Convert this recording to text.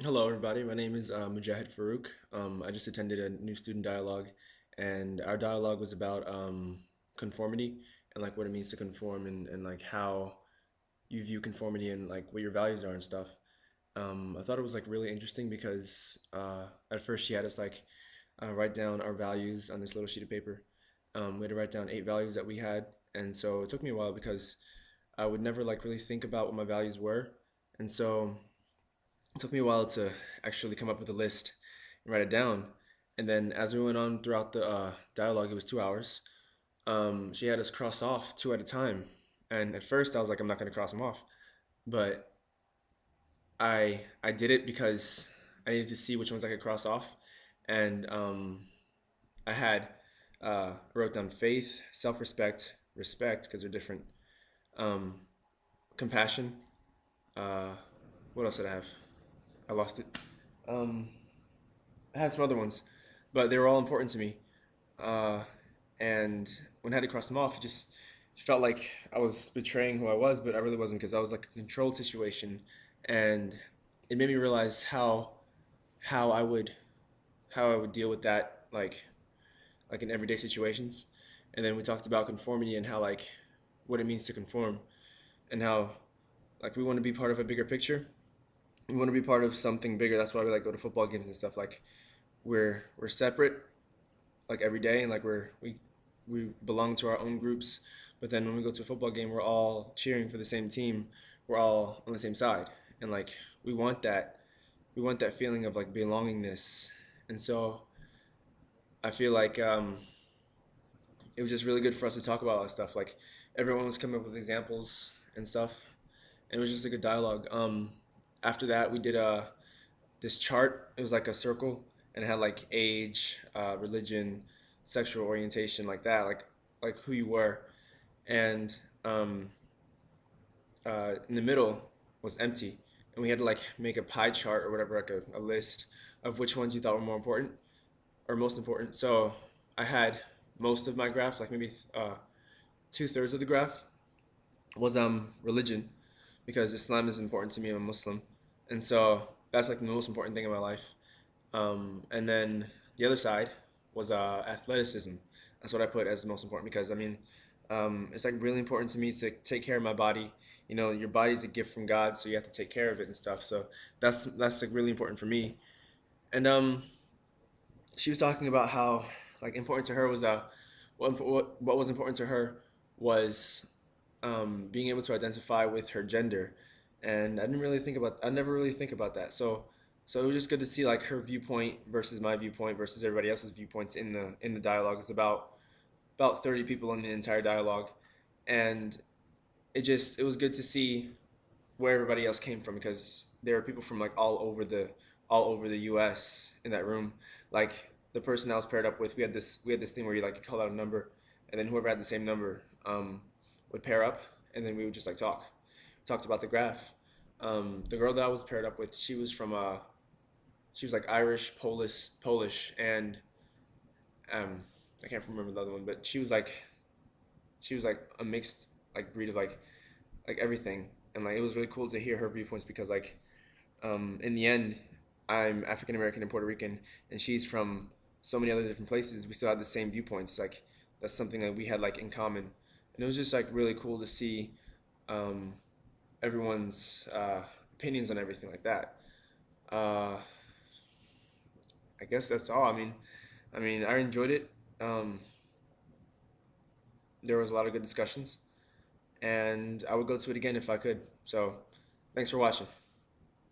Hello, everybody. My name is Mujahid Faruq. I just attended a new student dialogue, and our dialogue was about conformity and like what it means to conform and like how you view conformity and like what your values are and stuff. I thought it was like really interesting because at first she had us like write down our values on this little sheet of paper. We had to write down 8 values that we had, and so it took me a while because I would never like really think about what my values were, and so it took me a while to actually come up with a list and write it down. And then as we went on throughout the dialogue, it was 2 hours. She had us cross off two at a time. And at first, I was like, I'm not going to cross them off. But I did it because I needed to see which ones I could cross off. And I had I wrote down faith, self-respect, respect because they're different, um, compassion. Uh, what else did I have? I lost it. Um, I had some other ones, but they were all important to me. Uh, and when I had to cross them off, it just felt like I was betraying who I was, but I really wasn't because I was like a controlled situation, and it made me realize how I would how I would deal with that like in everyday situations. And then we talked about conformity and how like what it means to conform and how like we want to be part of a bigger picture. We want to be part of something bigger. That's why we like go to football games and stuff. Like we're separate like every day, and like we belong to our own groups. But then when we go to a football game, we're all cheering for the same team. We're all on the same side, and like we want that. We want that feeling of like belongingness. And so I feel like it was just really good for us to talk about all that stuff. Like everyone was coming up with examples and stuff, and it was just a good dialogue. After that, we did this chart. It was like a circle, and it had like age, religion, sexual orientation, like that, like who you were, and in the middle was empty, and we had to like make a pie chart or whatever, like a list of which ones you thought were more important or most important. So I had most of my graph, like maybe 2/3 of the graph was religion because Islam is important to me. I'm a Muslim, and so that's like the most important thing in my life. And then the other side was athleticism. That's what I put as the most important because I mean, it's like really important to me to take care of my body. You know, your body's a gift from God, so you have to take care of it and stuff. So that's like really important for me. And she was talking about how like important to her was what was important to her was being able to identify with her gender, and I never really think about that. So it was just good to see like her viewpoint versus my viewpoint versus everybody else's viewpoints in the dialogue. It's about 30 people in the entire dialogue, and it was good to see where everybody else came from because there were people from like all over the U.S. in that room. Like the person I was paired up with, we had this thing where you call out a number, and then whoever had the same number would pair up, and then we would just like talked about the graph. The girl that I was paired up with, she was like Irish, Polish, and um, I can't remember the other one, but she was like a mixed like breed of like everything, and like it was really cool to hear her viewpoints because like in the end, I'm African American and Puerto Rican, and she's from so many other different places. We still had the same viewpoints. Like that's something that we had like in common, and it was just like really cool to see um, everyone's opinions on everything like that. Uh, I guess that's all. I enjoyed it. Um, there was a lot of good discussions, and I would go to it again if I could. So, thanks for watching.